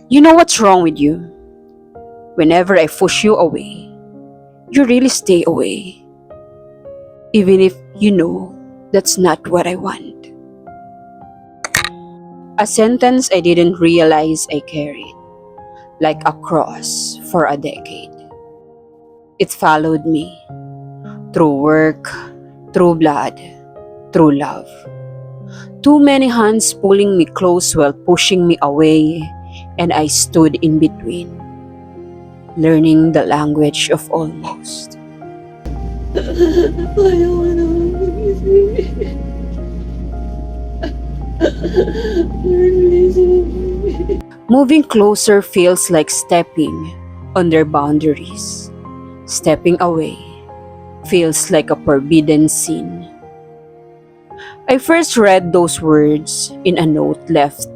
You know what's wrong with you? Whenever I push you away, you really stay away. Even if you know that's not what I want. A sentence I didn't realize I carried, like a cross for a decade. It followed me through work, through blood, through love. Too many hands pulling me close while pushing me away, and I stood in between, learning the language of almost. Ayaw mo naman magising. Please. Moving closer feels like stepping on their boundaries. Stepping away feels like a forbidden sin. I first read those words in a note left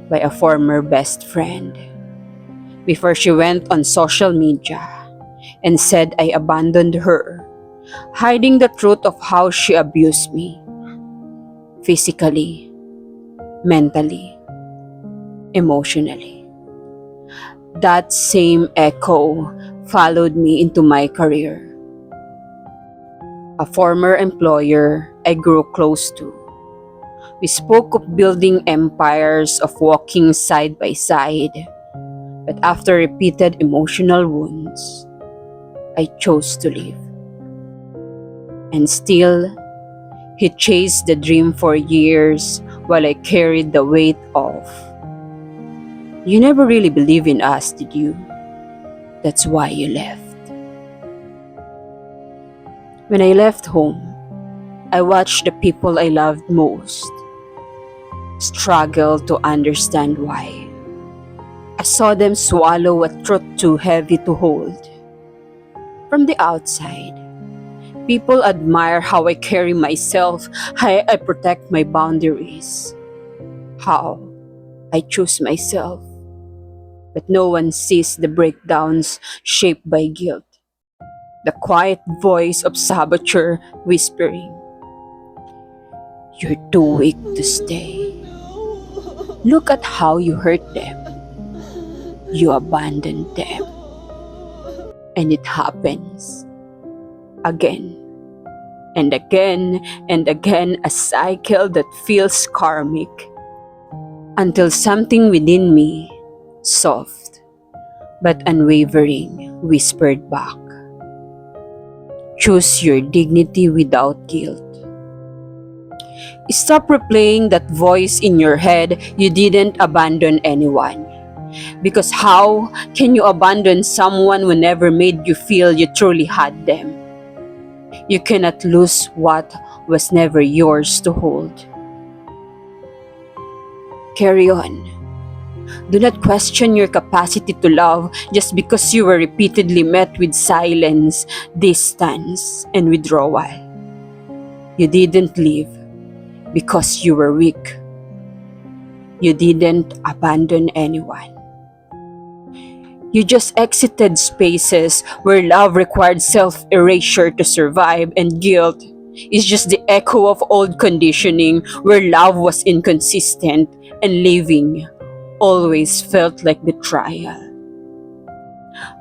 by a former best friend before she went on social media and said I abandoned her, hiding the truth of how she abused me physically, mentally, emotionally. That same echo followed me into my career. A former employer I grew close to. We spoke of building empires, of walking side by side. But after repeated emotional wounds, I chose to leave. And still, he chased the dream for years while I carried the weight of. You never really believed in us, did you? That's why you left. When I left home, I watched the people I loved most struggle to understand why. I saw them swallow a truth too heavy to hold. From the outside, people admire how I carry myself, how I protect my boundaries, how I choose myself. But no one sees the breakdowns shaped by guilt. The quiet voice of saboteur whispering, "You're too weak to stay. Look at how you hurt them. You abandoned them." And it happens again and again and again, a cycle that feels karmic, until something within me, soft but unwavering, whispered back, "Choose your dignity without guilt." Stop replaying that voice in your head. You didn't abandon anyone. Because how can you abandon someone who never made you feel you truly had them? You cannot lose what was never yours to hold. Carry on. Do not question your capacity to love just because you were repeatedly met with silence, distance, and withdrawal. You didn't leave because you were weak. You didn't abandon anyone. You just exited spaces where love required self-erasure to survive, and guilt is just the echo of old conditioning where love was inconsistent and leaving always felt like betrayal.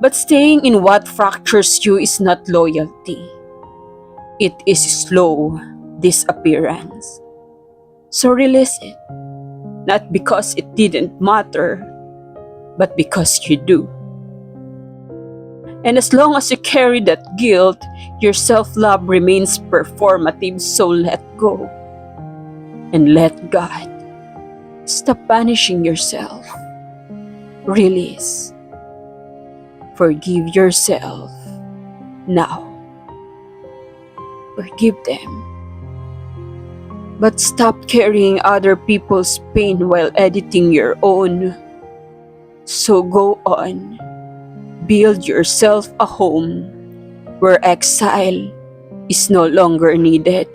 But staying in what fractures you is not loyalty. It is slow disappearance. So release it. Not because it didn't matter, but because you do. And as long as you carry that guilt, your self-love remains performative, so let go. And let God. Stop punishing yourself. Release. Forgive yourself now. Forgive them. But stop carrying other people's pain while editing your own. So go on. Build yourself a home where exile is no longer needed.